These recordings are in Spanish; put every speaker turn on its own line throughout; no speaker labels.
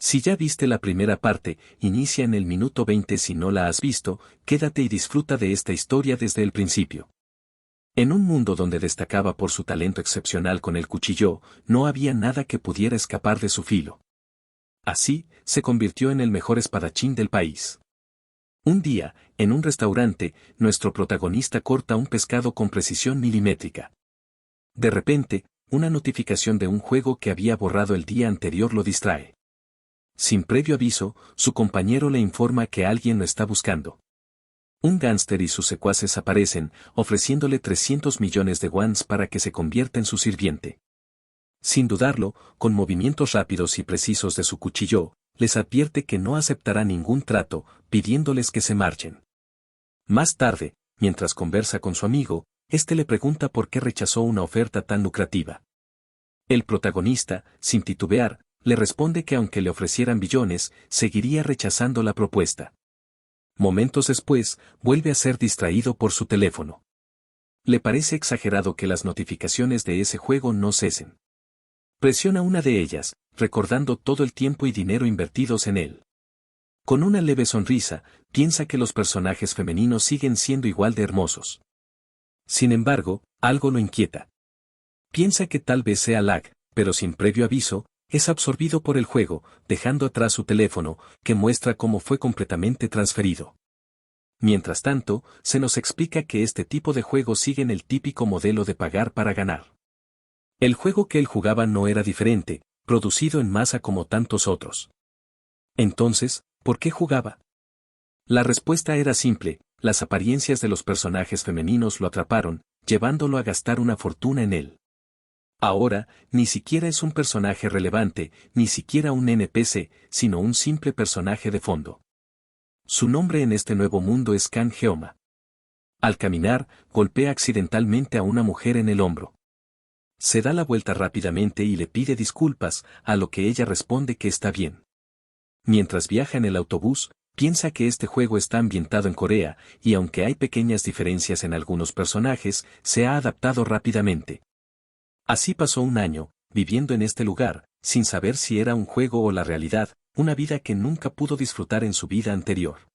Si ya viste la primera parte, inicia en el minuto 20. Si no la has visto, quédate y disfruta de esta historia desde el principio. En un mundo donde destacaba por su talento excepcional con el cuchillo, no había nada que pudiera escapar de su filo. Así, se convirtió en el mejor espadachín del país. Un día, en un restaurante, nuestro protagonista corta un pescado con precisión milimétrica. De repente, una notificación de un juego que había borrado el día anterior lo distrae. Sin previo aviso, su compañero le informa que alguien lo está buscando. Un gángster y sus secuaces aparecen, ofreciéndole 300 millones de wons para que se convierta en su sirviente. Sin dudarlo, con movimientos rápidos y precisos de su cuchillo, les advierte que no aceptará ningún trato, pidiéndoles que se marchen. Más tarde, mientras conversa con su amigo, este le pregunta por qué rechazó una oferta tan lucrativa. El protagonista, sin titubear, le responde que aunque le ofrecieran billones, seguiría rechazando la propuesta. Momentos después, vuelve a ser distraído por su teléfono. Le parece exagerado que las notificaciones de ese juego no cesen. Presiona una de ellas, recordando todo el tiempo y dinero invertidos en él. Con una leve sonrisa, piensa que los personajes femeninos siguen siendo igual de hermosos. Sin embargo, algo lo inquieta. Piensa que tal vez sea lag, pero sin previo aviso, es absorbido por el juego, dejando atrás su teléfono, que muestra cómo fue completamente transferido. Mientras tanto, se nos explica que este tipo de juegos siguen el típico modelo de pagar para ganar. El juego que él jugaba no era diferente, producido en masa como tantos otros. Entonces, ¿por qué jugaba? La respuesta era simple: las apariencias de los personajes femeninos lo atraparon, llevándolo a gastar una fortuna en él. Ahora, ni siquiera es un personaje relevante, ni siquiera un NPC, sino un simple personaje de fondo. Su nombre en este nuevo mundo es Kang Geoma. Al caminar, golpea accidentalmente a una mujer en el hombro. Se da la vuelta rápidamente y le pide disculpas, a lo que ella responde que está bien. Mientras viaja en el autobús, piensa que este juego está ambientado en Corea, y aunque hay pequeñas diferencias en algunos personajes, se ha adaptado rápidamente. Así pasó un año, viviendo en este lugar, sin saber si era un juego o la realidad, una vida que nunca pudo disfrutar en su vida anterior.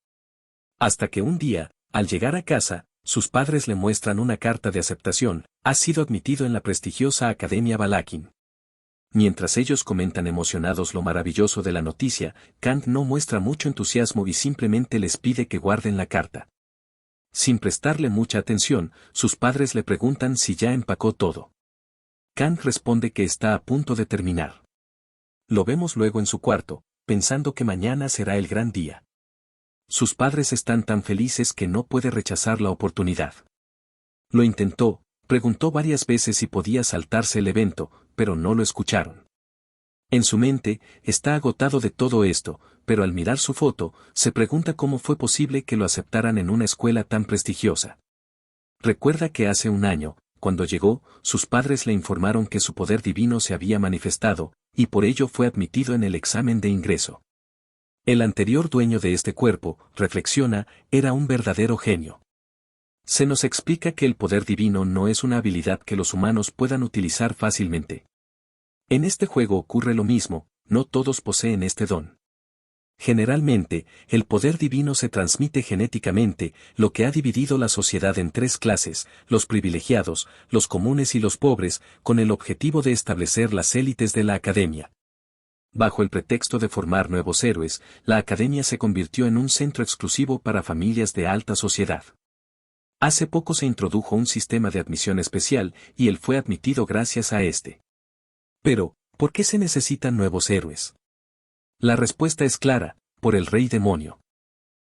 Hasta que un día, al llegar a casa, sus padres le muestran una carta de aceptación: ha sido admitido en la prestigiosa Academia Balakin. Mientras ellos comentan emocionados lo maravilloso de la noticia, Kang no muestra mucho entusiasmo y simplemente les pide que guarden la carta. Sin prestarle mucha atención, sus padres le preguntan si ya empacó todo. Kang responde que está a punto de terminar. Lo vemos luego en su cuarto, pensando que mañana será el gran día. Sus padres están tan felices que no puede rechazar la oportunidad. Lo intentó, preguntó varias veces si podía saltarse el evento, pero no lo escucharon. En su mente, está agotado de todo esto, pero al mirar su foto, se pregunta cómo fue posible que lo aceptaran en una escuela tan prestigiosa. Recuerda que hace un año, cuando llegó, sus padres le informaron que su poder divino se había manifestado, y por ello fue admitido en el examen de ingreso. El anterior dueño de este cuerpo, reflexiona, era un verdadero genio. Se nos explica que el poder divino no es una habilidad que los humanos puedan utilizar fácilmente. En este juego ocurre lo mismo, no todos poseen este don. Generalmente, el poder divino se transmite genéticamente, lo que ha dividido la sociedad en tres clases: los privilegiados, los comunes y los pobres, con el objetivo de establecer las élites de la academia. Bajo el pretexto de formar nuevos héroes, la academia se convirtió en un centro exclusivo para familias de alta sociedad. Hace poco se introdujo un sistema de admisión especial, y él fue admitido gracias a este. Pero, ¿por qué se necesitan nuevos héroes? La respuesta es clara: por el rey demonio.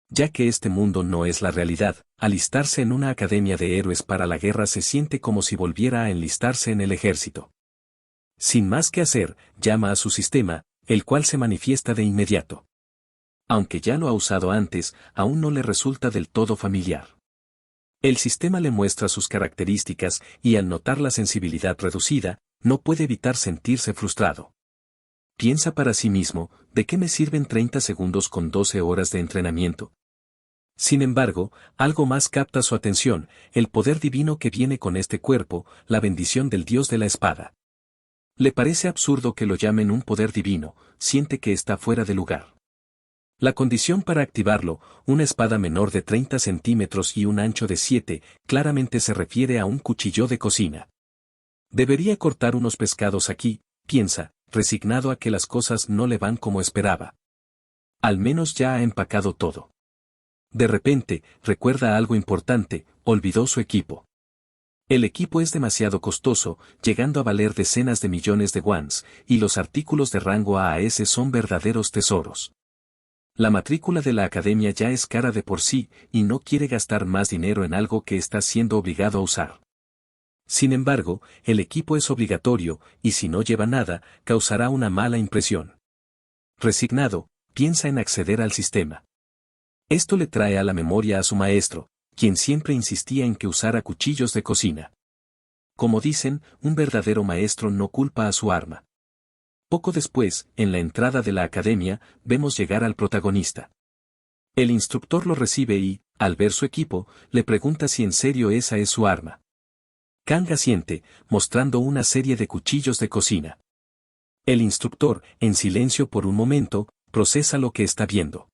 Ya que este mundo no es la realidad, alistarse en una academia de héroes para la guerra se siente como si volviera a enlistarse en el ejército. Sin más que hacer, llama a su sistema, el cual se manifiesta de inmediato. Aunque ya lo ha usado antes, aún no le resulta del todo familiar. El sistema le muestra sus características, y al notar la sensibilidad reducida, no puede evitar sentirse frustrado. Piensa para sí mismo: ¿de qué me sirven 30 segundos con 12 horas de entrenamiento? Sin embargo, algo más capta su atención: el poder divino que viene con este cuerpo, la bendición del dios de la espada. Le parece absurdo que lo llamen un poder divino, siente que está fuera de lugar. La condición para activarlo, una espada menor de 30 centímetros y un ancho de 7, claramente se refiere a un cuchillo de cocina. Debería cortar unos pescados aquí, piensa, resignado a que las cosas no le van como esperaba. Al menos ya ha empacado todo. De repente, recuerda algo importante, olvidó su equipo. El equipo es demasiado costoso, llegando a valer decenas de millones de wons, y los artículos de rango AAS son verdaderos tesoros. La matrícula de la academia ya es cara de por sí, y no quiere gastar más dinero en algo que está siendo obligado a usar. Sin embargo, el equipo es obligatorio, y si no lleva nada, causará una mala impresión. Resignado, piensa en acceder al sistema. Esto le trae a la memoria a su maestro, quien siempre insistía en que usara cuchillos de cocina. Como dicen, un verdadero maestro no culpa a su arma. Poco después, en la entrada de la academia, vemos llegar al protagonista. El instructor lo recibe y, al ver su equipo, le pregunta si en serio esa es su arma. Kang asiente, mostrando una serie de cuchillos de cocina. El instructor, en silencio por un momento, procesa lo que está viendo.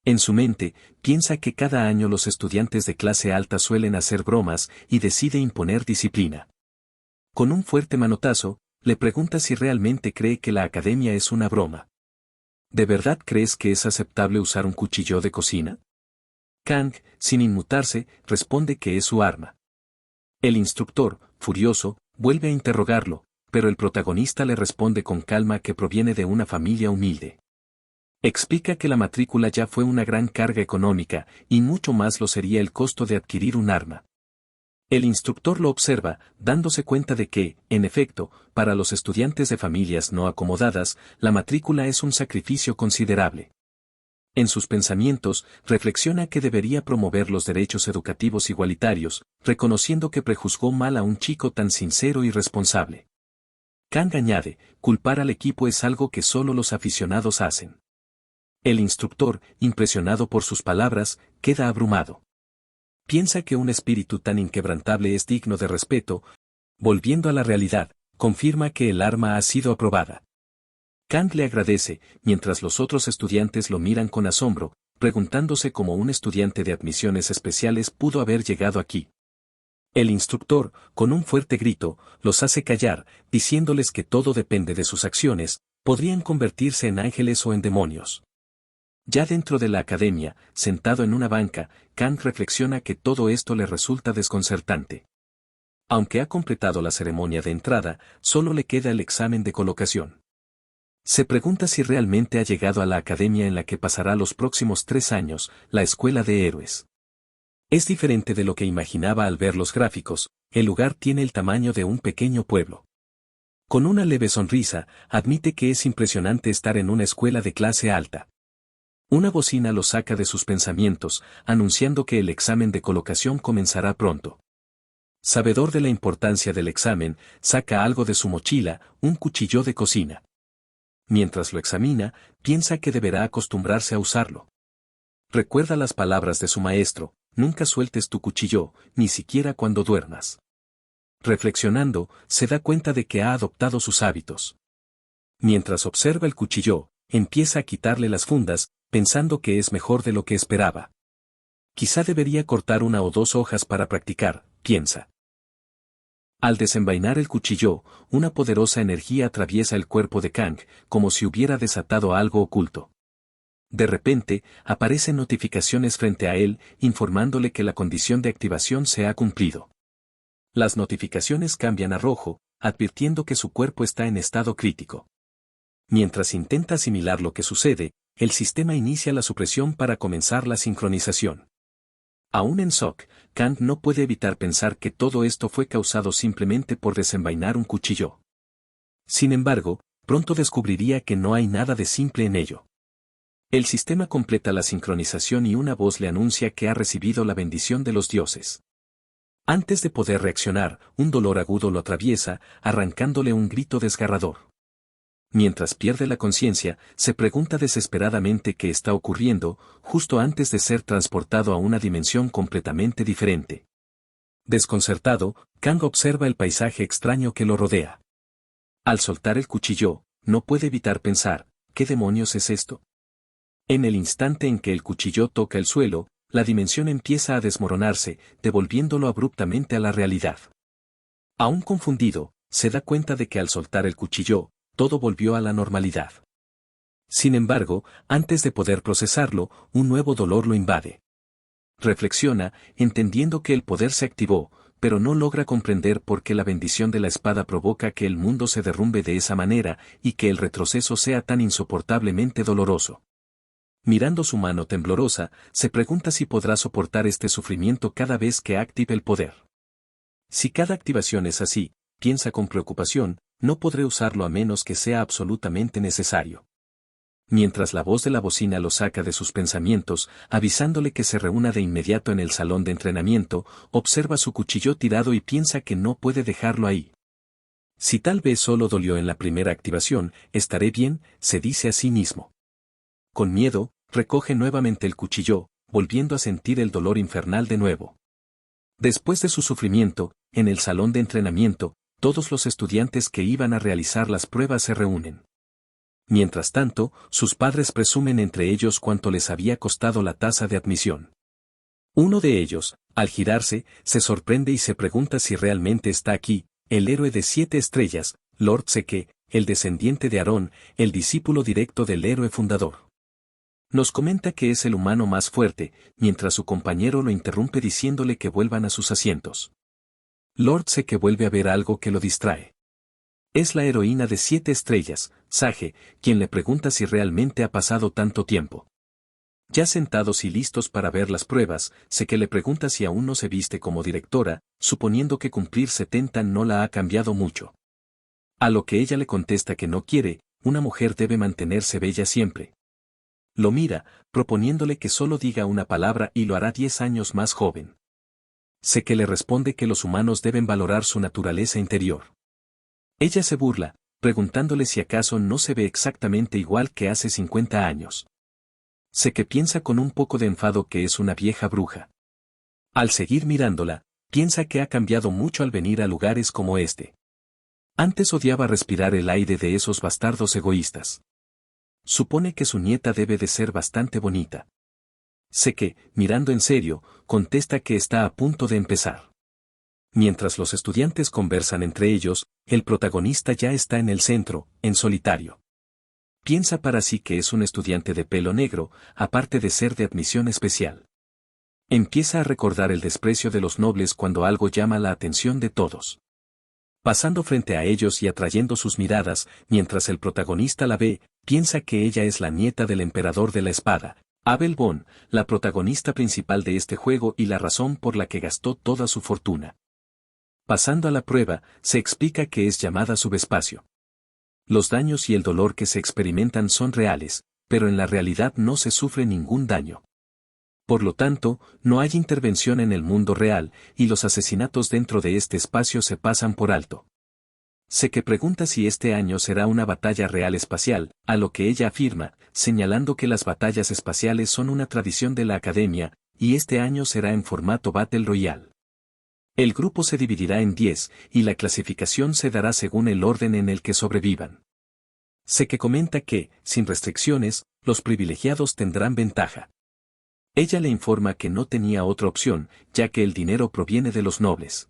En su mente, piensa que cada año los estudiantes de clase alta suelen hacer bromas y decide imponer disciplina. Con un fuerte manotazo, le pregunta si realmente cree que la academia es una broma. ¿De verdad crees que es aceptable usar un cuchillo de cocina? Kang, sin inmutarse, responde que es su arma. El instructor, furioso, vuelve a interrogarlo, pero el protagonista le responde con calma que proviene de una familia humilde. Explica que la matrícula ya fue una gran carga económica, y mucho más lo sería el costo de adquirir un arma. El instructor lo observa, dándose cuenta de que, en efecto, para los estudiantes de familias no acomodadas, la matrícula es un sacrificio considerable. En sus pensamientos, reflexiona que debería promover los derechos educativos igualitarios, reconociendo que prejuzgó mal a un chico tan sincero y responsable. Kang añade, culpar al equipo es algo que solo los aficionados hacen. El instructor, impresionado por sus palabras, queda abrumado. Piensa que un espíritu tan inquebrantable es digno de respeto. Volviendo a la realidad, confirma que el arma ha sido aprobada. Kang le agradece, mientras los otros estudiantes lo miran con asombro, preguntándose cómo un estudiante de admisiones especiales pudo haber llegado aquí. El instructor, con un fuerte grito, los hace callar, diciéndoles que todo depende de sus acciones, podrían convertirse en ángeles o en demonios. Ya dentro de la academia, sentado en una banca, Kang reflexiona que todo esto le resulta desconcertante. Aunque ha completado la ceremonia de entrada, solo le queda el examen de colocación. Se pregunta si realmente ha llegado a la academia en la que pasará los próximos 3 años, la escuela de héroes. Es diferente de lo que imaginaba al ver los gráficos, el lugar tiene el tamaño de un pequeño pueblo. Con una leve sonrisa, admite que es impresionante estar en una escuela de clase alta. Una bocina lo saca de sus pensamientos, anunciando que el examen de colocación comenzará pronto. Sabedor de la importancia del examen, saca algo de su mochila, un cuchillo de cocina. Mientras lo examina, piensa que deberá acostumbrarse a usarlo. Recuerda las palabras de su maestro, nunca sueltes tu cuchillo, ni siquiera cuando duermas. Reflexionando, se da cuenta de que ha adoptado sus hábitos. Mientras observa el cuchillo, empieza a quitarle las fundas, pensando que es mejor de lo que esperaba. Quizá debería cortar 1 o 2 hojas para practicar, piensa. Al desenvainar el cuchillo, una poderosa energía atraviesa el cuerpo de Kang, como si hubiera desatado algo oculto. De repente, aparecen notificaciones frente a él, informándole que la condición de activación se ha cumplido. Las notificaciones cambian a rojo, advirtiendo que su cuerpo está en estado crítico. Mientras intenta asimilar lo que sucede, el sistema inicia la supresión para comenzar la sincronización. Aún en shock, Kang no puede evitar pensar que todo esto fue causado simplemente por desenvainar un cuchillo. Sin embargo, pronto descubriría que no hay nada de simple en ello. El sistema completa la sincronización y una voz le anuncia que ha recibido la bendición de los dioses. Antes de poder reaccionar, un dolor agudo lo atraviesa, arrancándole un grito desgarrador. Mientras pierde la conciencia, se pregunta desesperadamente qué está ocurriendo, justo antes de ser transportado a una dimensión completamente diferente. Desconcertado, Kang observa el paisaje extraño que lo rodea. Al soltar el cuchillo, no puede evitar pensar, ¿qué demonios es esto? En el instante en que el cuchillo toca el suelo, la dimensión empieza a desmoronarse, devolviéndolo abruptamente a la realidad. Aún confundido, se da cuenta de que al soltar el cuchillo, todo volvió a la normalidad. Sin embargo, antes de poder procesarlo, un nuevo dolor lo invade. Reflexiona, entendiendo que el poder se activó, pero no logra comprender por qué la bendición de la espada provoca que el mundo se derrumbe de esa manera y que el retroceso sea tan insoportablemente doloroso. Mirando su mano temblorosa, se pregunta si podrá soportar este sufrimiento cada vez que active el poder. Si cada activación es así, piensa con preocupación, no podré usarlo a menos que sea absolutamente necesario. Mientras la voz de la bocina lo saca de sus pensamientos, avisándole que se reúna de inmediato en el salón de entrenamiento, observa su cuchillo tirado y piensa que no puede dejarlo ahí. Si tal vez solo dolió en la primera activación, estaré bien, se dice a sí mismo. Con miedo, recoge nuevamente el cuchillo, volviendo a sentir el dolor infernal de nuevo. Después de su sufrimiento, en el salón de entrenamiento, todos los estudiantes que iban a realizar las pruebas se reúnen. Mientras tanto, sus padres presumen entre ellos cuánto les había costado la tasa de admisión. Uno de ellos, al girarse, se sorprende y se pregunta si realmente está aquí, el héroe de 7 estrellas, Lord Seke, el descendiente de Aarón, el discípulo directo del héroe fundador. Nos comenta que es el humano más fuerte, mientras su compañero lo interrumpe diciéndole que vuelvan a sus asientos. Lord Seke vuelve a ver algo que lo distrae. Es la heroína de 7 estrellas, Sage, quien le pregunta si realmente ha pasado tanto tiempo. Ya sentados y listos para ver las pruebas, Seke le pregunta si aún no se viste como directora, suponiendo que cumplir 70 no la ha cambiado mucho. A lo que ella le contesta que no quiere, una mujer debe mantenerse bella siempre. Lo mira, proponiéndole que solo diga una palabra y lo hará 10 años más joven. Seke le responde que los humanos deben valorar su naturaleza interior. Ella se burla, preguntándole si acaso no se ve exactamente igual que hace 50 años. Seke piensa con un poco de enfado que es una vieja bruja. Al seguir mirándola, piensa que ha cambiado mucho al venir a lugares como este. Antes odiaba respirar el aire de esos bastardos egoístas. Supone que su nieta debe de ser bastante bonita. Seke, mirando en serio, contesta que está a punto de empezar. Mientras los estudiantes conversan entre ellos, el protagonista ya está en el centro, en solitario. Piensa para sí que es un estudiante de pelo negro, aparte de ser de admisión especial. Empieza a recordar el desprecio de los nobles cuando algo llama la atención de todos. Pasando frente a ellos y atrayendo sus miradas, mientras el protagonista la ve, piensa que ella es la nieta del emperador de la espada, Abel Boon, la protagonista principal de este juego y la razón por la que gastó toda su fortuna. Pasando a la prueba, se explica que es llamada subespacio. Los daños y el dolor que se experimentan son reales, pero en la realidad no se sufre ningún daño. Por lo tanto, no hay intervención en el mundo real, y los asesinatos dentro de este espacio se pasan por alto. Seke pregunta si este año será una batalla real espacial, a lo que ella afirma, señalando que las batallas espaciales son una tradición de la academia, y este año será en formato Battle Royale. El grupo se dividirá en 10, y la clasificación se dará según el orden en el que sobrevivan. Seke comenta que, sin restricciones, los privilegiados tendrán ventaja. Ella le informa que no tenía otra opción, ya que el dinero proviene de los nobles.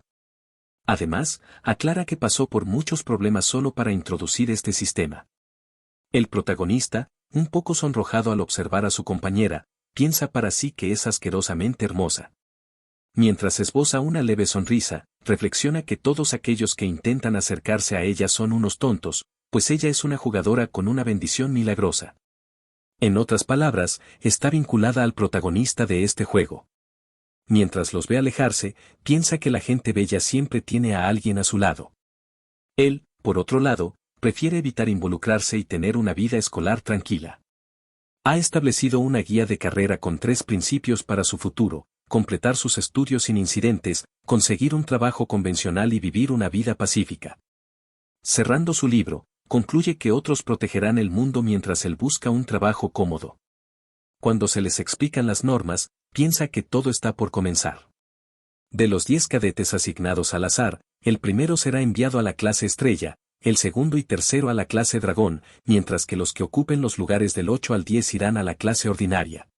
Además, aclara que pasó por muchos problemas solo para introducir este sistema. El protagonista, un poco sonrojado al observar a su compañera, piensa para sí que es asquerosamente hermosa. Mientras esboza una leve sonrisa, reflexiona que todos aquellos que intentan acercarse a ella son unos tontos, pues ella es una jugadora con una bendición milagrosa. En otras palabras, está vinculada al protagonista de este juego. Mientras los ve alejarse, piensa que la gente bella siempre tiene a alguien a su lado. Él, por otro lado, prefiere evitar involucrarse y tener una vida escolar tranquila. Ha establecido una guía de carrera con 3 principios para su futuro: completar sus estudios sin incidentes, conseguir un trabajo convencional y vivir una vida pacífica. Cerrando su libro, concluye que otros protegerán el mundo mientras él busca un trabajo cómodo. Cuando se les explican las normas, piensa que todo está por comenzar. De los 10 cadetes asignados al azar, el primero será enviado a la clase estrella, el segundo y tercero a la clase dragón, mientras que los que ocupen los lugares del 8 al 10 irán a la clase ordinaria.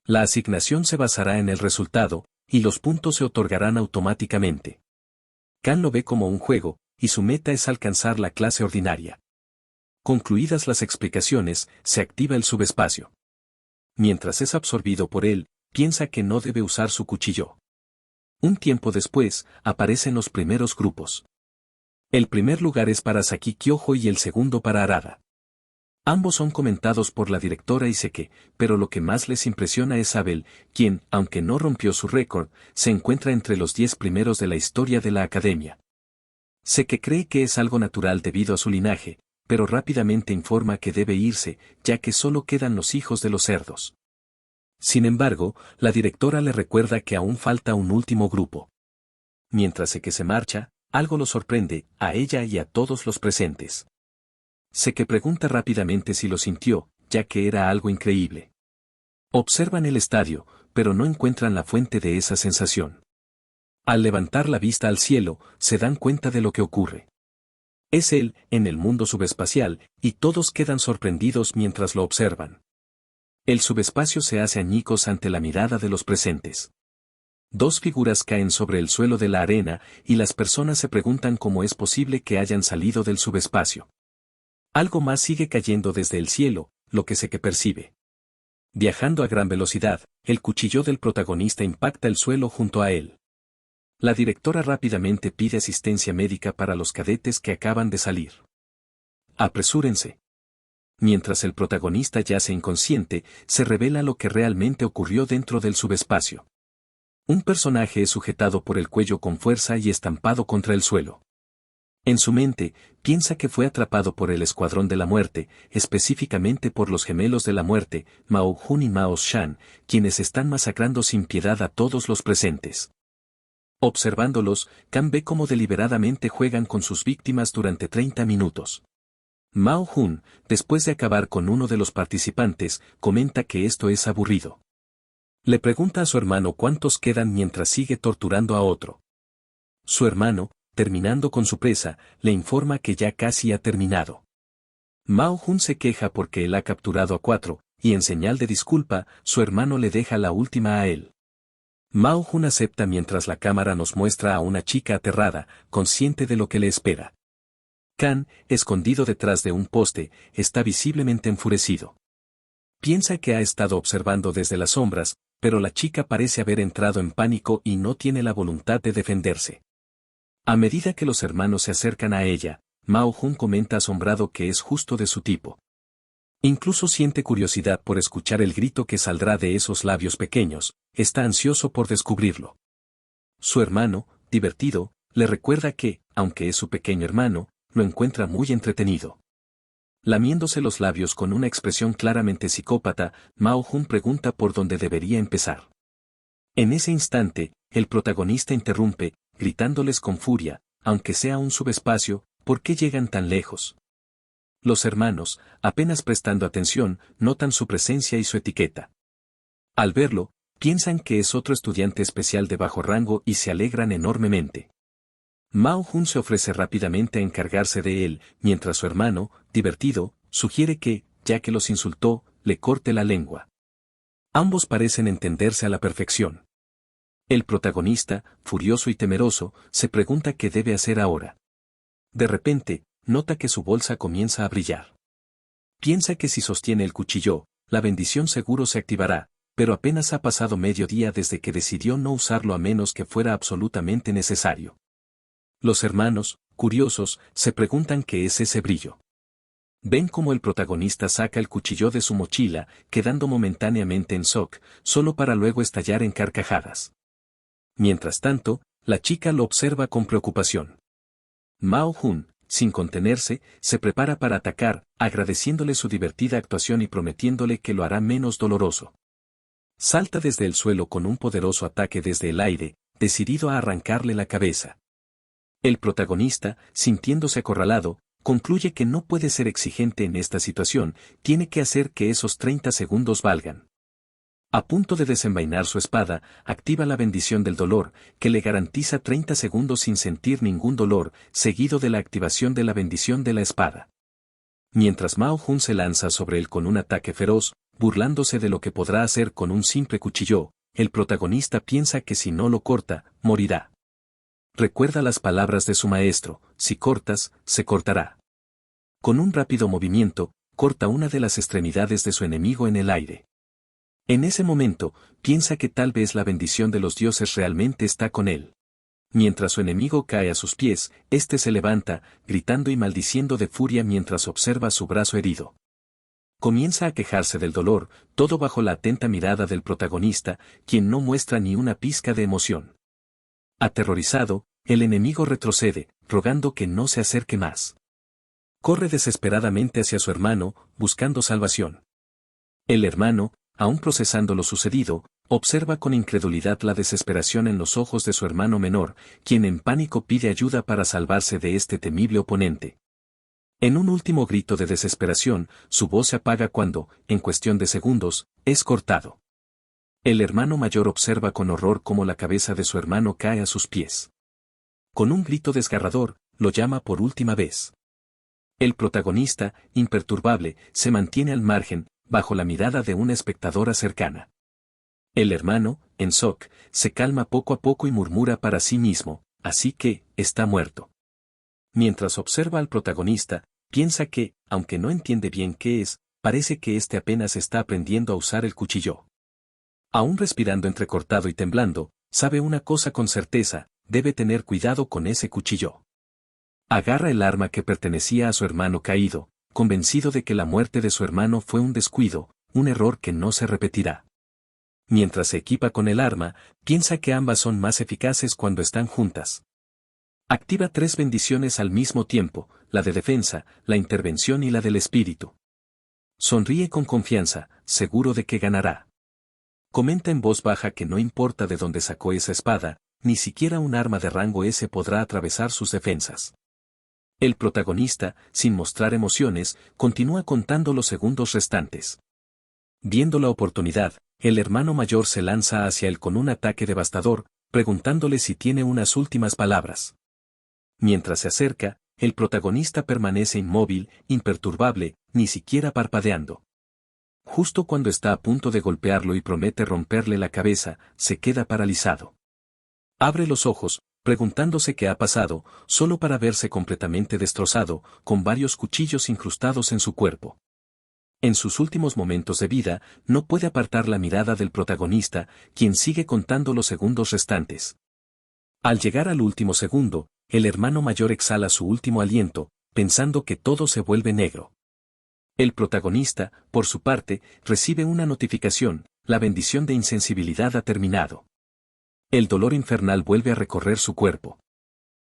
La asignación se basará en el resultado, y los puntos se otorgarán automáticamente. Kan lo ve como un juego, y su meta es alcanzar la clase ordinaria. Concluidas las explicaciones, se activa el subespacio. Mientras es absorbido por él, piensa que no debe usar su cuchillo. Un tiempo después, aparecen los primeros grupos. El primer lugar es para Saki Kyojo y el segundo para Arada. Ambos son comentados por la directora Iseke, pero lo que más les impresiona es Abel, quien, aunque no rompió su récord, se encuentra entre los 10 primeros de la historia de la academia. Seke cree que es algo natural debido a su linaje, pero rápidamente informa que debe irse, ya que solo quedan los hijos de los cerdos. Sin embargo, la directora le recuerda que aún falta un último grupo. Mientras Seke se marcha, algo lo sorprende, a ella y a todos los presentes. Seke pregunta rápidamente si lo sintió, ya que era algo increíble. Observan el estadio, pero no encuentran la fuente de esa sensación. Al levantar la vista al cielo, se dan cuenta de lo que ocurre. Es él, en el mundo subespacial, y todos quedan sorprendidos mientras lo observan. El subespacio se hace añicos ante la mirada de los presentes. Dos figuras caen sobre el suelo de la arena, y las personas se preguntan cómo es posible que hayan salido del subespacio. Algo más sigue cayendo desde el cielo, lo que Seke percibe. Viajando a gran velocidad, el cuchillo del protagonista impacta el suelo junto a él. La directora rápidamente pide asistencia médica para los cadetes que acaban de salir. Apresúrense. Mientras el protagonista yace inconsciente, se revela lo que realmente ocurrió dentro del subespacio. Un personaje es sujetado por el cuello con fuerza y estampado contra el suelo. En su mente, piensa que fue atrapado por el Escuadrón de la Muerte, específicamente por los Gemelos de la Muerte, Mao Jun y Mao Shan, quienes están masacrando sin piedad a todos los presentes. Observándolos, Kan ve cómo deliberadamente juegan con sus víctimas durante 30 minutos. Mao Jun, después de acabar con uno de los participantes, comenta que esto es aburrido. Le pregunta a su hermano cuántos quedan mientras sigue torturando a otro. Su hermano, terminando con su presa, le informa que ya casi ha terminado. Mao Jun se queja porque él ha capturado a 4, y en señal de disculpa, su hermano le deja la última a él. Mao Jun acepta mientras la cámara nos muestra a una chica aterrada, consciente de lo que le espera. Kan, escondido detrás de un poste, está visiblemente enfurecido. Piensa que ha estado observando desde las sombras, pero la chica parece haber entrado en pánico y no tiene la voluntad de defenderse. A medida que los hermanos se acercan a ella, Mao Jun comenta asombrado que es justo de su tipo. Incluso siente curiosidad por escuchar el grito que saldrá de esos labios pequeños, está ansioso por descubrirlo. Su hermano, divertido, le recuerda que, aunque es su pequeño hermano, lo encuentra muy entretenido. Lamiéndose los labios con una expresión claramente psicópata, Mao Jun pregunta por dónde debería empezar. En ese instante, el protagonista interrumpe, gritándoles con furia, aunque sea un subespacio, ¿por qué llegan tan lejos? Los hermanos, apenas prestando atención, notan su presencia y su etiqueta. Al verlo, piensan que es otro estudiante especial de bajo rango y se alegran enormemente. Mao Jun se ofrece rápidamente a encargarse de él, mientras su hermano, divertido, sugiere que, ya que los insultó, le corte la lengua. Ambos parecen entenderse a la perfección. El protagonista, furioso y temeroso, se pregunta qué debe hacer ahora. De repente, nota que su bolsa comienza a brillar. Piensa que si sostiene el cuchillo, la bendición seguro se activará, pero apenas ha pasado medio día desde que decidió no usarlo a menos que fuera absolutamente necesario. Los hermanos, curiosos, se preguntan qué es ese brillo. Ven cómo el protagonista saca el cuchillo de su mochila, quedando momentáneamente en shock, solo para luego estallar en carcajadas. Mientras tanto, la chica lo observa con preocupación. Mao Jun, sin contenerse, se prepara para atacar, agradeciéndole su divertida actuación y prometiéndole que lo hará menos doloroso. Salta desde el suelo con un poderoso ataque desde el aire, decidido a arrancarle la cabeza. El protagonista, sintiéndose acorralado, concluye que no puede ser exigente en esta situación, tiene que hacer que esos 30 segundos valgan. A punto de desenvainar su espada, activa la bendición del dolor, que le garantiza 30 segundos sin sentir ningún dolor, seguido de la activación de la bendición de la espada. Mientras Mao Jun se lanza sobre él con un ataque feroz, burlándose de lo que podrá hacer con un simple cuchillo, el protagonista piensa que si no lo corta, morirá. Recuerda las palabras de su maestro: si cortas, se cortará. Con un rápido movimiento, corta una de las extremidades de su enemigo en el aire. En ese momento, piensa que tal vez la bendición de los dioses realmente está con él. Mientras su enemigo cae a sus pies, éste se levanta, gritando y maldiciendo de furia mientras observa su brazo herido. Comienza a quejarse del dolor, todo bajo la atenta mirada del protagonista, quien no muestra ni una pizca de emoción. Aterrorizado, el enemigo retrocede, rogando que no se acerque más. Corre desesperadamente hacia su hermano, buscando salvación. El hermano, aún procesando lo sucedido, observa con incredulidad la desesperación en los ojos de su hermano menor, quien en pánico pide ayuda para salvarse de este temible oponente. En un último grito de desesperación, su voz se apaga cuando, en cuestión de segundos, es cortado. El hermano mayor observa con horror cómo la cabeza de su hermano cae a sus pies. Con un grito desgarrador, lo llama por última vez. El protagonista, imperturbable, se mantiene al margen, bajo la mirada de una espectadora cercana. El hermano, en shock, se calma poco a poco y murmura para sí mismo: así que, está muerto. Mientras observa al protagonista, piensa que, aunque no entiende bien qué es, parece que éste apenas está aprendiendo a usar el cuchillo. Aún respirando entrecortado y temblando, sabe una cosa con certeza: debe tener cuidado con ese cuchillo. Agarra el arma que pertenecía a su hermano caído, convencido de que la muerte de su hermano fue un descuido, un error que no se repetirá. Mientras se equipa con el arma, piensa que ambas son más eficaces cuando están juntas. Activa 3 bendiciones al mismo tiempo: la de defensa, la intervención y la del espíritu. Sonríe con confianza, seguro de que ganará. Comenta en voz baja que no importa de dónde sacó esa espada, ni siquiera un arma de rango S podrá atravesar sus defensas. El protagonista, sin mostrar emociones, continúa contando los segundos restantes. Viendo la oportunidad, el hermano mayor se lanza hacia él con un ataque devastador, preguntándole si tiene unas últimas palabras. Mientras se acerca, el protagonista permanece inmóvil, imperturbable, ni siquiera parpadeando. Justo cuando está a punto de golpearlo y promete romperle la cabeza, se queda paralizado. Abre los ojos, preguntándose qué ha pasado, solo para verse completamente destrozado, con varios cuchillos incrustados en su cuerpo. En sus últimos momentos de vida, no puede apartar la mirada del protagonista, quien sigue contando los segundos restantes. Al llegar al último segundo, el hermano mayor exhala su último aliento, pensando que todo se vuelve negro. El protagonista, por su parte, recibe una notificación: la bendición de insensibilidad ha terminado. El dolor infernal vuelve a recorrer su cuerpo.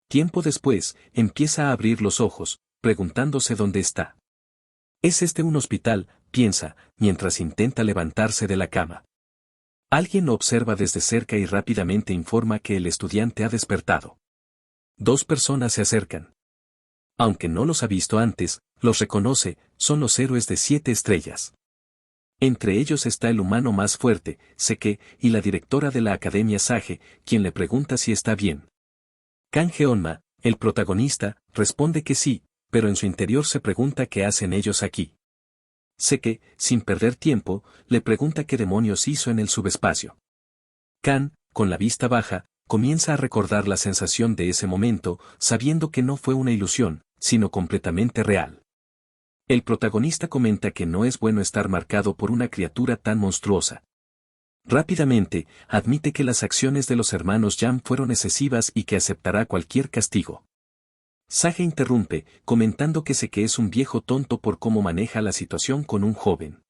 Tiempo después, empieza a abrir los ojos, preguntándose dónde está. ¿Es este un hospital?, piensa, mientras intenta levantarse de la cama. Alguien lo observa desde cerca y rápidamente informa que el estudiante ha despertado. 2 personas se acercan. Aunque no los ha visto antes, los reconoce: son los héroes de 7 estrellas. Entre ellos está el humano más fuerte, Seke, y la directora de la Academia Sage, quien le pregunta si está bien. Kang Geonma, el protagonista, responde que sí, pero en su interior se pregunta qué hacen ellos aquí. Seke, sin perder tiempo, le pregunta qué demonios hizo en el subespacio. Kang, con la vista baja, comienza a recordar la sensación de ese momento, sabiendo que no fue una ilusión, sino completamente real. El protagonista comenta que no es bueno estar marcado por una criatura tan monstruosa. Rápidamente, admite que las acciones de los hermanos Yang fueron excesivas y que aceptará cualquier castigo. Sage interrumpe, comentando que sé que es un viejo tonto por cómo maneja la situación con un joven.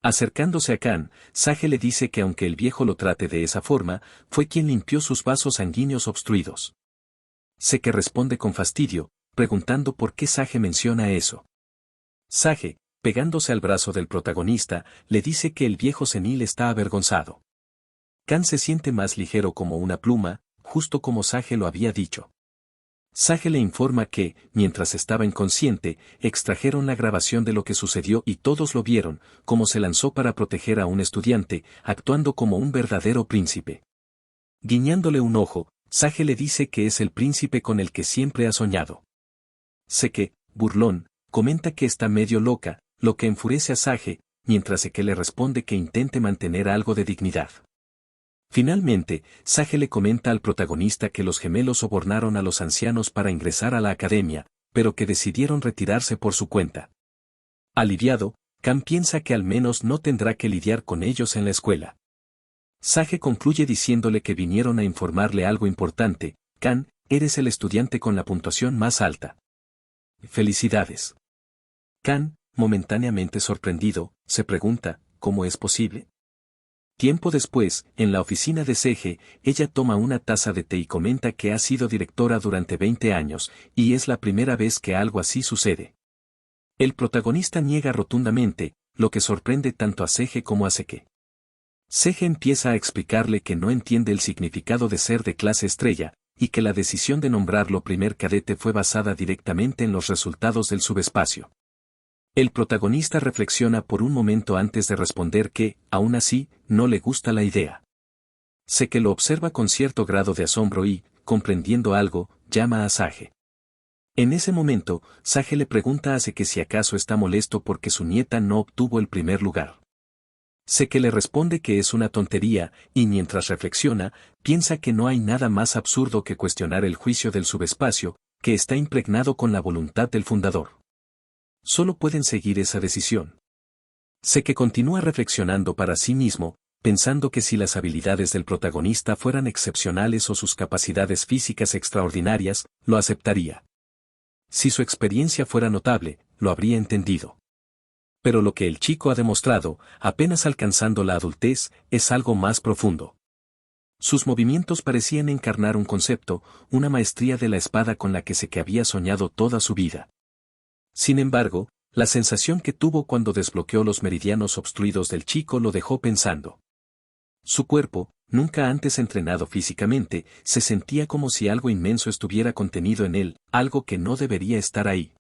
Acercándose a Kang, Sage le dice que aunque el viejo lo trate de esa forma, fue quien limpió sus vasos sanguíneos obstruidos. Seke responde con fastidio, preguntando por qué Sage menciona eso. Sage, pegándose al brazo del protagonista, le dice que el viejo senil está avergonzado. Kang se siente más ligero como una pluma, justo como Sage lo había dicho. Sage le informa que, mientras estaba inconsciente, extrajeron la grabación de lo que sucedió y todos lo vieron, cómo se lanzó para proteger a un estudiante, actuando como un verdadero príncipe. Guiñándole un ojo, Sage le dice que es el príncipe con el que siempre ha soñado. Seke, burlón, comenta que está medio loca, lo que enfurece a Sage, mientras Seke le responde que intente mantener algo de dignidad. Finalmente, Sage le comenta al protagonista que los gemelos sobornaron a los ancianos para ingresar a la academia, pero que decidieron retirarse por su cuenta. Aliviado, Kan piensa que al menos no tendrá que lidiar con ellos en la escuela. Sage concluye diciéndole que vinieron a informarle algo importante: Kan, eres el estudiante con la puntuación más alta. ¡Felicidades! Kan, momentáneamente sorprendido, se pregunta, ¿cómo es posible? Tiempo después, en la oficina de Sage, ella toma una taza de té y comenta que ha sido directora durante 20 años, y es la primera vez que algo así sucede. El protagonista niega rotundamente, lo que sorprende tanto a Sage como a Seke. Sage empieza a explicarle que no entiende el significado de ser de clase estrella, y que la decisión de nombrarlo primer cadete fue basada directamente en los resultados del subespacio. El protagonista reflexiona por un momento antes de responder que, aún así, no le gusta la idea. Seke lo observa con cierto grado de asombro y, comprendiendo algo, llama a Sage. En ese momento, Sage le pregunta a Seke si acaso está molesto porque su nieta no obtuvo el primer lugar. Seke le responde que es una tontería, y mientras reflexiona, piensa que no hay nada más absurdo que cuestionar el juicio del subespacio, que está impregnado con la voluntad del fundador. Solo pueden seguir esa decisión. Seke continúa reflexionando para sí mismo, pensando que si las habilidades del protagonista fueran excepcionales o sus capacidades físicas extraordinarias, lo aceptaría. Si su experiencia fuera notable, lo habría entendido. Pero lo que el chico ha demostrado, apenas alcanzando la adultez, es algo más profundo. Sus movimientos parecían encarnar un concepto, una maestría de la espada con la que Seke había soñado toda su vida. Sin embargo, la sensación que tuvo cuando desbloqueó los meridianos obstruidos del chico lo dejó pensando. Su cuerpo, nunca antes entrenado físicamente, se sentía como si algo inmenso estuviera contenido en él, algo que no debería estar ahí.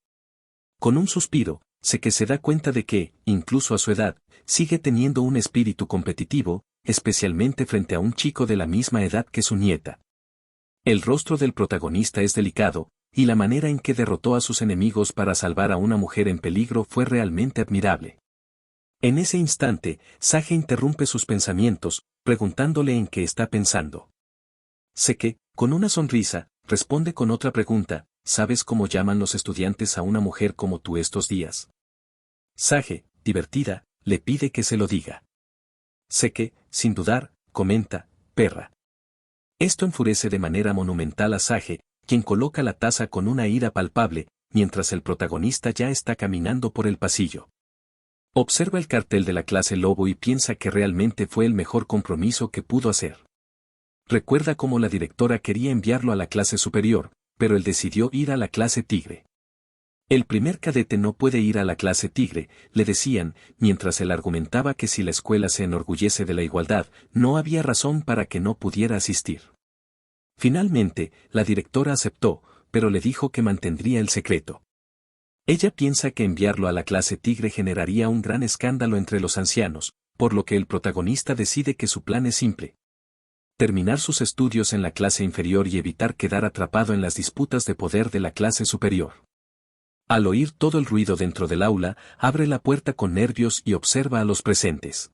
Con un suspiro, Seke se da cuenta de que, incluso a su edad, sigue teniendo un espíritu competitivo, especialmente frente a un chico de la misma edad que su nieta. El rostro del protagonista es delicado, y la manera en que derrotó a sus enemigos para salvar a una mujer en peligro fue realmente admirable. En ese instante, Sage interrumpe sus pensamientos, preguntándole en qué está pensando. Seke, con una sonrisa, responde con otra pregunta: ¿sabes cómo llaman los estudiantes a una mujer como tú estos días? Sage, divertida, le pide que se lo diga. Seke, sin dudar, comenta: perra. Esto enfurece de manera monumental a Sage, quien coloca la taza con una ira palpable, mientras el protagonista ya está caminando por el pasillo. Observa el cartel de la clase Lobo y piensa que realmente fue el mejor compromiso que pudo hacer. Recuerda cómo la directora quería enviarlo a la clase superior, pero él decidió ir a la clase Tigre. El primer cadete no puede ir a la clase Tigre, le decían, mientras él argumentaba que si la escuela se enorgullece de la igualdad, no había razón para que no pudiera asistir. Finalmente, la directora aceptó, pero le dijo que mantendría el secreto. Ella piensa que enviarlo a la clase Tigre generaría un gran escándalo entre los ancianos, por lo que el protagonista decide que su plan es simple: terminar sus estudios en la clase inferior y evitar quedar atrapado en las disputas de poder de la clase superior. Al oír todo el ruido dentro del aula, abre la puerta con nervios y observa a los presentes.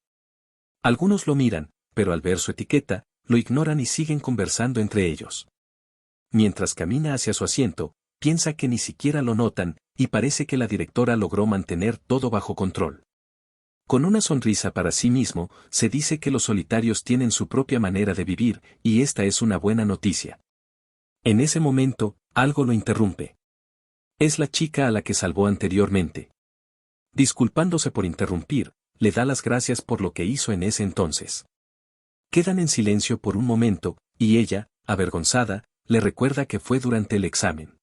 Algunos lo miran, pero al ver su etiqueta, lo ignoran y siguen conversando entre ellos. Mientras camina hacia su asiento, piensa que ni siquiera lo notan, y parece que la directora logró mantener todo bajo control. Con una sonrisa para sí mismo, se dice que los solitarios tienen su propia manera de vivir, y esta es una buena noticia. En ese momento, algo lo interrumpe. Es la chica a la que salvó anteriormente. Disculpándose por interrumpir, le da las gracias por lo que hizo en ese entonces. Quedan en silencio por un momento, y ella, avergonzada, le recuerda que fue durante el examen.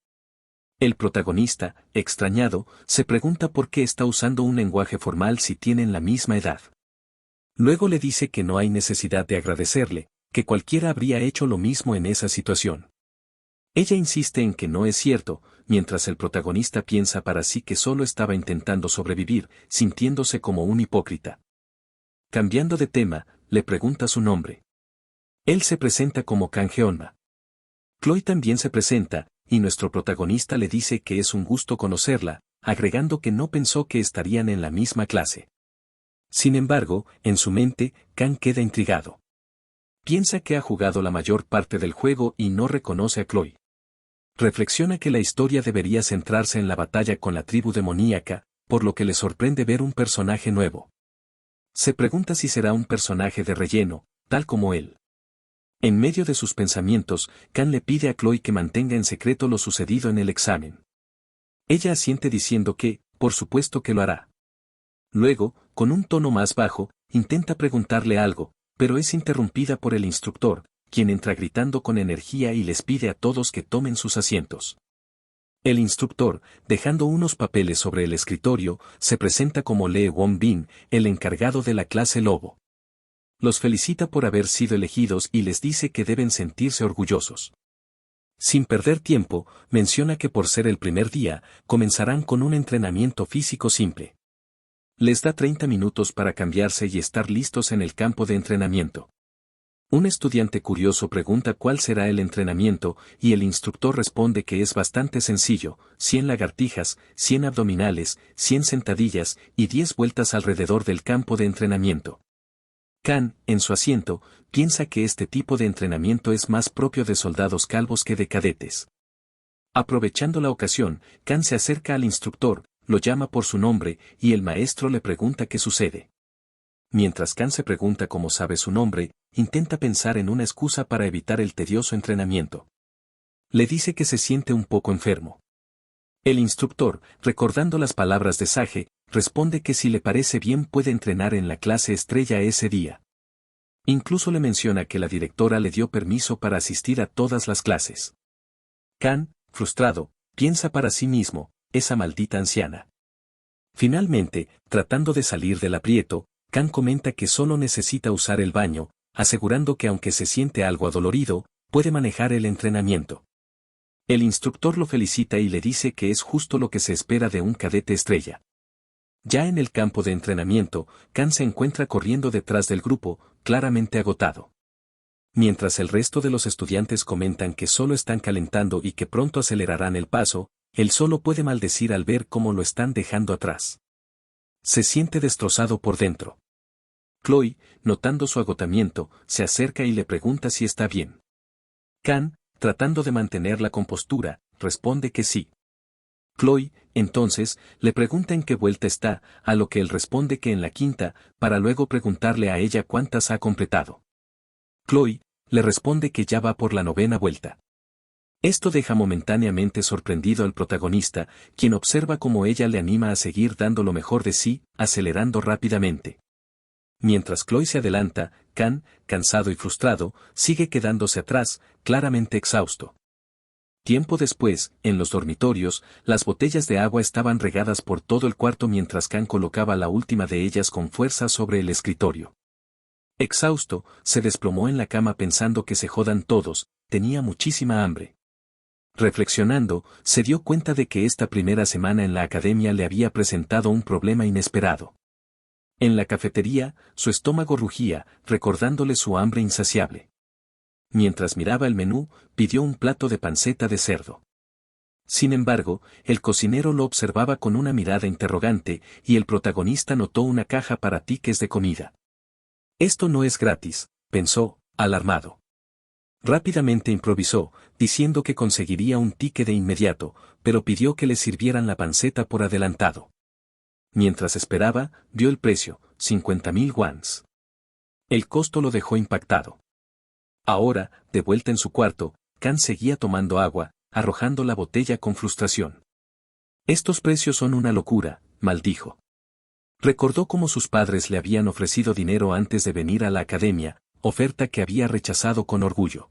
El protagonista, extrañado, se pregunta por qué está usando un lenguaje formal si tienen la misma edad. Luego le dice que no hay necesidad de agradecerle, que cualquiera habría hecho lo mismo en esa situación. Ella insiste en que no es cierto, mientras el protagonista piensa para sí que solo estaba intentando sobrevivir, sintiéndose como un hipócrita. Cambiando de tema, le pregunta su nombre. Él se presenta como Kang Geonma. Chloe también se presenta, y nuestro protagonista le dice que es un gusto conocerla, agregando que no pensó que estarían en la misma clase. Sin embargo, en su mente, Kang queda intrigado. Piensa que ha jugado la mayor parte del juego y no reconoce a Chloe. Reflexiona que la historia debería centrarse en la batalla con la tribu demoníaca, por lo que le sorprende ver un personaje nuevo. Se pregunta si será un personaje de relleno, tal como él. En medio de sus pensamientos, Kang le pide a Chloe que mantenga en secreto lo sucedido en el examen. Ella asiente diciendo que, por supuesto que lo hará. Luego, con un tono más bajo, intenta preguntarle algo, pero es interrumpida por el instructor, quien entra gritando con energía y les pide a todos que tomen sus asientos. El instructor, dejando unos papeles sobre el escritorio, se presenta como Lee Won-bin, el encargado de la clase Lobo. Los felicita por haber sido elegidos y les dice que deben sentirse orgullosos. Sin perder tiempo, menciona que por ser el primer día, comenzarán con un entrenamiento físico simple. Les da 30 minutos para cambiarse y estar listos en el campo de entrenamiento. Un estudiante curioso pregunta cuál será el entrenamiento y el instructor responde que es bastante sencillo, 100 lagartijas, 100 abdominales, 100 sentadillas y 10 vueltas alrededor del campo de entrenamiento. Kang, en su asiento, piensa que este tipo de entrenamiento es más propio de soldados calvos que de cadetes. Aprovechando la ocasión, Kang se acerca al instructor, lo llama por su nombre y el maestro le pregunta qué sucede. Mientras Kang se pregunta cómo sabe su nombre, intenta pensar en una excusa para evitar el tedioso entrenamiento. Le dice que se siente un poco enfermo. El instructor, recordando las palabras de Sage, responde que si le parece bien puede entrenar en la clase estrella ese día. Incluso le menciona que la directora le dio permiso para asistir a todas las clases. Kang, frustrado, piensa para sí mismo, esa maldita anciana. Finalmente, tratando de salir del aprieto, Kang comenta que solo necesita usar el baño, asegurando que aunque se siente algo adolorido, puede manejar el entrenamiento. El instructor lo felicita y le dice que es justo lo que se espera de un cadete estrella. Ya en el campo de entrenamiento, Kang se encuentra corriendo detrás del grupo, claramente agotado. Mientras el resto de los estudiantes comentan que solo están calentando y que pronto acelerarán el paso, él solo puede maldecir al ver cómo lo están dejando atrás. Se siente destrozado por dentro. Chloe, notando su agotamiento, se acerca y le pregunta si está bien. Kang, tratando de mantener la compostura, responde que sí. Chloe, entonces, le pregunta en qué vuelta está, a lo que él responde que en la quinta, para luego preguntarle a ella cuántas ha completado. Chloe, le responde que ya va por la 9ª vuelta. Esto deja momentáneamente sorprendido al protagonista, quien observa cómo ella le anima a seguir dando lo mejor de sí, acelerando rápidamente. Mientras Chloe se adelanta, Kang, cansado y frustrado, sigue quedándose atrás, claramente exhausto. Tiempo después, en los dormitorios, las botellas de agua estaban regadas por todo el cuarto mientras Kang colocaba la última de ellas con fuerza sobre el escritorio. Exhausto, se desplomó en la cama pensando que se jodan todos, tenía muchísima hambre. Reflexionando, se dio cuenta de que esta primera semana en la academia le había presentado un problema inesperado. En la cafetería, su estómago rugía, recordándole su hambre insaciable. Mientras miraba el menú, pidió un plato de panceta de cerdo. Sin embargo, el cocinero lo observaba con una mirada interrogante, y el protagonista notó una caja para tickets de comida. Esto no es gratis, pensó, alarmado. Rápidamente improvisó, diciendo que conseguiría un ticket de inmediato, pero pidió que le sirvieran la panceta por adelantado. Mientras esperaba, vio el precio, 50.000 wons. El costo lo dejó impactado. Ahora, de vuelta en su cuarto, Kang seguía tomando agua, arrojando la botella con frustración. Estos precios son una locura, maldijo. Recordó cómo sus padres le habían ofrecido dinero antes de venir a la academia, oferta que había rechazado con orgullo.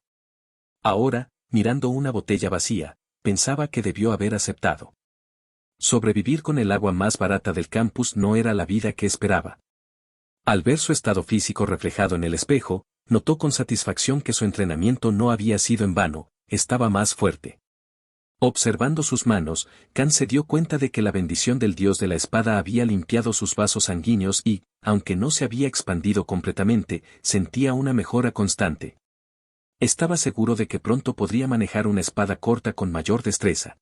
Ahora, mirando una botella vacía, pensaba que debió haber aceptado. Sobrevivir con el agua más barata del campus no era la vida que esperaba. Al ver su estado físico reflejado en el espejo, notó con satisfacción que su entrenamiento no había sido en vano, estaba más fuerte. Observando sus manos, Kan se dio cuenta de que la bendición del dios de la espada había limpiado sus vasos sanguíneos y, aunque no se había expandido completamente, sentía una mejora constante. Estaba seguro de que pronto podría manejar una espada corta con mayor destreza.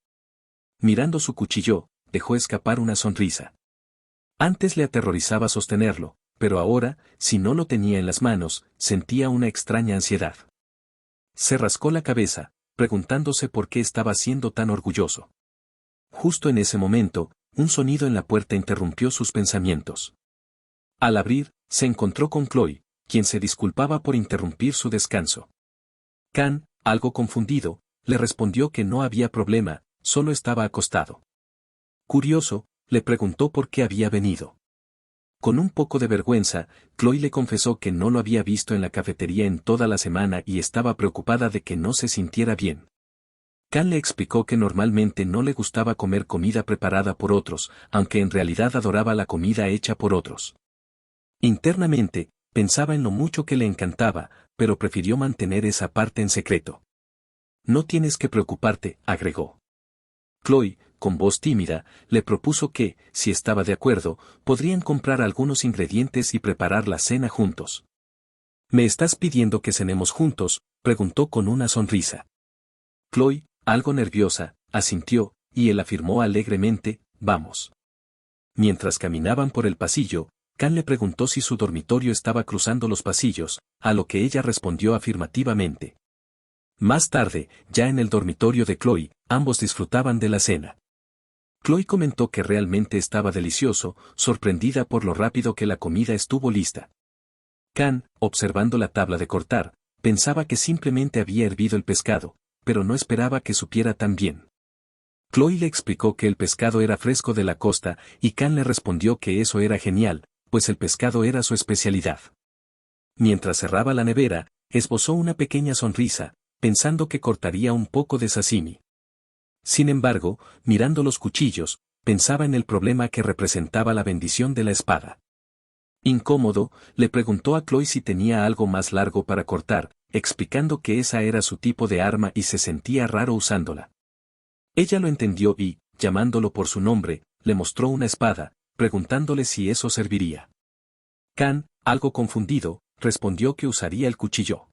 Mirando su cuchillo, dejó escapar una sonrisa. Antes le aterrorizaba sostenerlo, pero ahora, si no lo tenía en las manos, sentía una extraña ansiedad. Se rascó la cabeza, preguntándose por qué estaba siendo tan orgulloso. Justo en ese momento, un sonido en la puerta interrumpió sus pensamientos. Al abrir, se encontró con Chloe, quien se disculpaba por interrumpir su descanso. Kan, algo confundido, le respondió que no había problema, solo estaba acostado. Curioso, le preguntó por qué había venido. Con un poco de vergüenza, Chloe le confesó que no lo había visto en la cafetería en toda la semana y estaba preocupada de que no se sintiera bien. Kan le explicó que normalmente no le gustaba comer comida preparada por otros, aunque en realidad adoraba la comida hecha por otros. Internamente, pensaba en lo mucho que le encantaba, pero prefirió mantener esa parte en secreto. No tienes que preocuparte, agregó. Chloe, con voz tímida, le propuso que, si estaba de acuerdo, podrían comprar algunos ingredientes y preparar la cena juntos. ¿Me estás pidiendo que cenemos juntos?, preguntó con una sonrisa. Chloe, algo nerviosa, asintió, y él afirmó alegremente, vamos. Mientras caminaban por el pasillo, Kan le preguntó si su dormitorio estaba cruzando los pasillos, a lo que ella respondió afirmativamente. Más tarde, ya en el dormitorio de Chloe, ambos disfrutaban de la cena. Chloe comentó que realmente estaba delicioso, sorprendida por lo rápido que la comida estuvo lista. Kan, observando la tabla de cortar, pensaba que simplemente había hervido el pescado, pero no esperaba que supiera tan bien. Chloe le explicó que el pescado era fresco de la costa y Kan le respondió que eso era genial, pues el pescado era su especialidad. Mientras cerraba la nevera, esbozó una pequeña sonrisa, pensando que cortaría un poco de sashimi. Sin embargo, mirando los cuchillos, pensaba en el problema que representaba la bendición de la espada. Incómodo, le preguntó a Chloe si tenía algo más largo para cortar, explicando que esa era su tipo de arma y se sentía raro usándola. Ella lo entendió y, llamándolo por su nombre, le mostró una espada, preguntándole si eso serviría. Kan, algo confundido, respondió que usaría el cuchillo.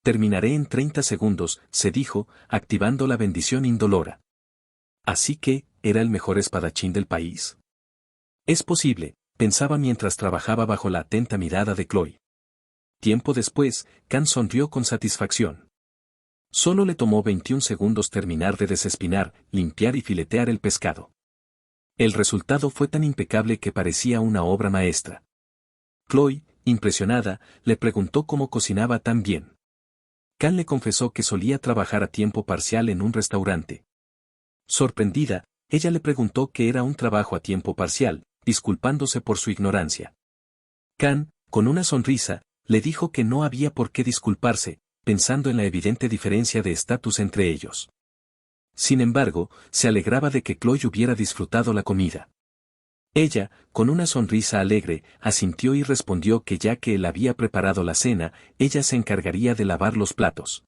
Terminaré en 30 segundos, se dijo, activando la bendición indolora. Así que, ¿era el mejor espadachín del país? Es posible, pensaba mientras trabajaba bajo la atenta mirada de Chloe. Tiempo después, Kan sonrió con satisfacción. Solo le tomó 21 segundos terminar de desespinar, limpiar y filetear el pescado. El resultado fue tan impecable que parecía una obra maestra. Chloe, impresionada, le preguntó cómo cocinaba tan bien. Kan le confesó que solía trabajar a tiempo parcial en un restaurante. Sorprendida, ella le preguntó qué era un trabajo a tiempo parcial, disculpándose por su ignorancia. Kan, con una sonrisa, le dijo que no había por qué disculparse, pensando en la evidente diferencia de estatus entre ellos. Sin embargo, se alegraba de que Chloe hubiera disfrutado la comida. Ella, con una sonrisa alegre, asintió y respondió que ya que él había preparado la cena, ella se encargaría de lavar los platos.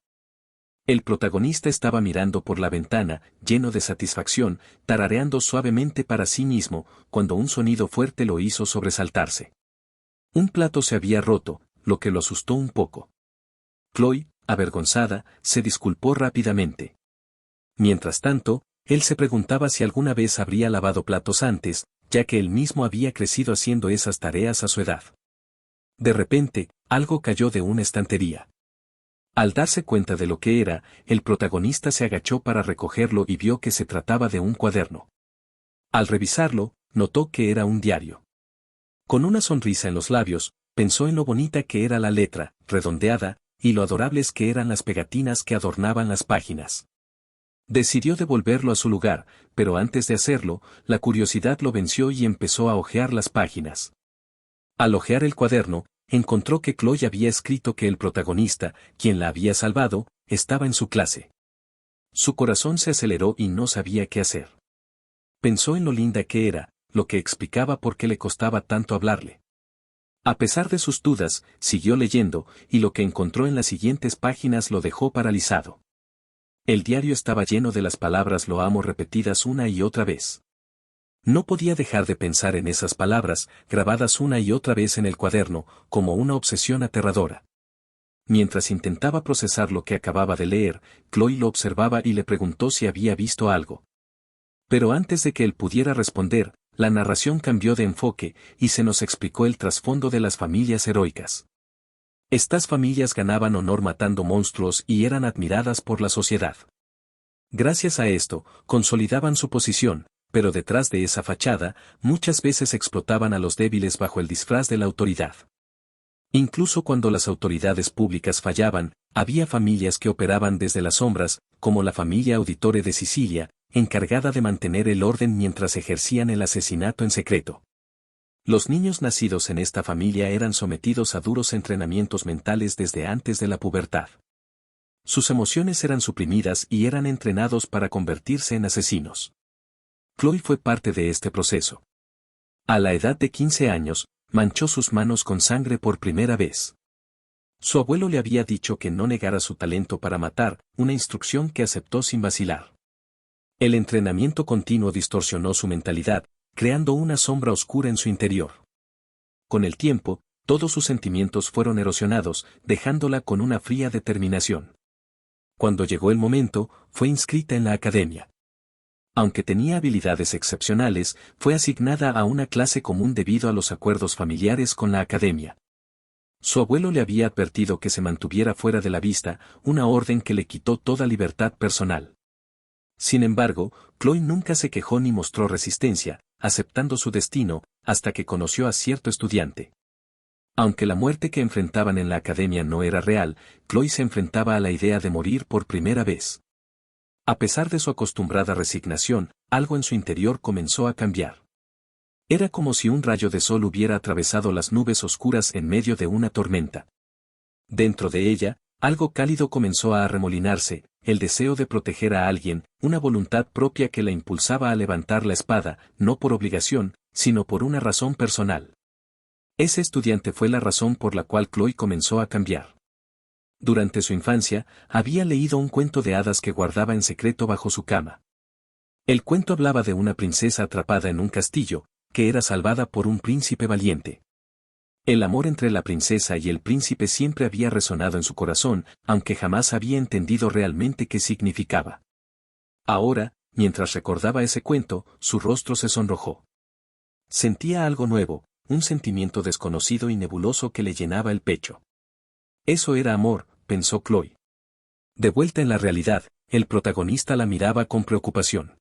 El protagonista estaba mirando por la ventana, lleno de satisfacción, tarareando suavemente para sí mismo, cuando un sonido fuerte lo hizo sobresaltarse. Un plato se había roto, lo que lo asustó un poco. Chloe, avergonzada, se disculpó rápidamente. Mientras tanto, él se preguntaba si alguna vez habría lavado platos antes, ya que él mismo había crecido haciendo esas tareas a su edad. De repente, algo cayó de una estantería. Al darse cuenta de lo que era, el protagonista se agachó para recogerlo y vio que se trataba de un cuaderno. Al revisarlo, notó que era un diario. Con una sonrisa en los labios, pensó en lo bonita que era la letra, redondeada, y lo adorables que eran las pegatinas que adornaban las páginas. Decidió devolverlo a su lugar, pero antes de hacerlo, la curiosidad lo venció y empezó a hojear las páginas. Al hojear el cuaderno, encontró que Chloe había escrito que el protagonista, quien la había salvado, estaba en su clase. Su corazón se aceleró y no sabía qué hacer. Pensó en lo linda que era, lo que explicaba por qué le costaba tanto hablarle. A pesar de sus dudas, siguió leyendo, y lo que encontró en las siguientes páginas lo dejó paralizado. El diario estaba lleno de las palabras "lo amo" repetidas una y otra vez. No podía dejar de pensar en esas palabras, grabadas una y otra vez en el cuaderno, como una obsesión aterradora. Mientras intentaba procesar lo que acababa de leer, Chloe lo observaba y le preguntó si había visto algo. Pero antes de que él pudiera responder, la narración cambió de enfoque, y se nos explicó el trasfondo de las familias heroicas. Estas familias ganaban honor matando monstruos y eran admiradas por la sociedad. Gracias a esto, consolidaban su posición, pero detrás de esa fachada, muchas veces explotaban a los débiles bajo el disfraz de la autoridad. Incluso cuando las autoridades públicas fallaban, había familias que operaban desde las sombras, como la familia Auditore de Sicilia, encargada de mantener el orden mientras ejercían el asesinato en secreto. Los niños nacidos en esta familia eran sometidos a duros entrenamientos mentales desde antes de la pubertad. Sus emociones eran suprimidas y eran entrenados para convertirse en asesinos. Chloe fue parte de este proceso. A la edad de 15 años, manchó sus manos con sangre por primera vez. Su abuelo le había dicho que no negara su talento para matar, una instrucción que aceptó sin vacilar. El entrenamiento continuo distorsionó su mentalidad, creando una sombra oscura en su interior. Con el tiempo, todos sus sentimientos fueron erosionados, dejándola con una fría determinación. Cuando llegó el momento, fue inscrita en la academia. Aunque tenía habilidades excepcionales, fue asignada a una clase común debido a los acuerdos familiares con la academia. Su abuelo le había advertido que se mantuviera fuera de la vista, una orden que le quitó toda libertad personal. Sin embargo, Chloe nunca se quejó ni mostró resistencia, aceptando su destino, hasta que conoció a cierto estudiante. Aunque la muerte que enfrentaban en la academia no era real, Chloe se enfrentaba a la idea de morir por primera vez. A pesar de su acostumbrada resignación, algo en su interior comenzó a cambiar. Era como si un rayo de sol hubiera atravesado las nubes oscuras en medio de una tormenta. Dentro de ella, algo cálido comenzó a arremolinarse, el deseo de proteger a alguien, una voluntad propia que la impulsaba a levantar la espada, no por obligación, sino por una razón personal. Ese estudiante fue la razón por la cual Chloe comenzó a cambiar. Durante su infancia, había leído un cuento de hadas que guardaba en secreto bajo su cama. El cuento hablaba de una princesa atrapada en un castillo, que era salvada por un príncipe valiente. El amor entre la princesa y el príncipe siempre había resonado en su corazón, aunque jamás había entendido realmente qué significaba. Ahora, mientras recordaba ese cuento, su rostro se sonrojó. Sentía algo nuevo, un sentimiento desconocido y nebuloso que le llenaba el pecho. Eso era amor, pensó Chloe. De vuelta en la realidad, el protagonista la miraba con preocupación.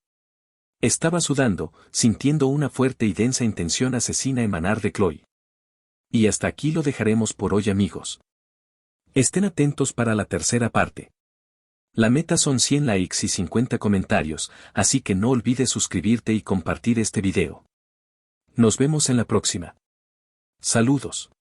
Estaba sudando, sintiendo una fuerte y densa intención asesina emanar de Chloe. Y hasta aquí lo dejaremos por hoy, amigos. Estén atentos para la tercera parte. La meta son 100 likes y 50 comentarios, así que no olvides suscribirte y compartir este video. Nos vemos en la próxima. Saludos.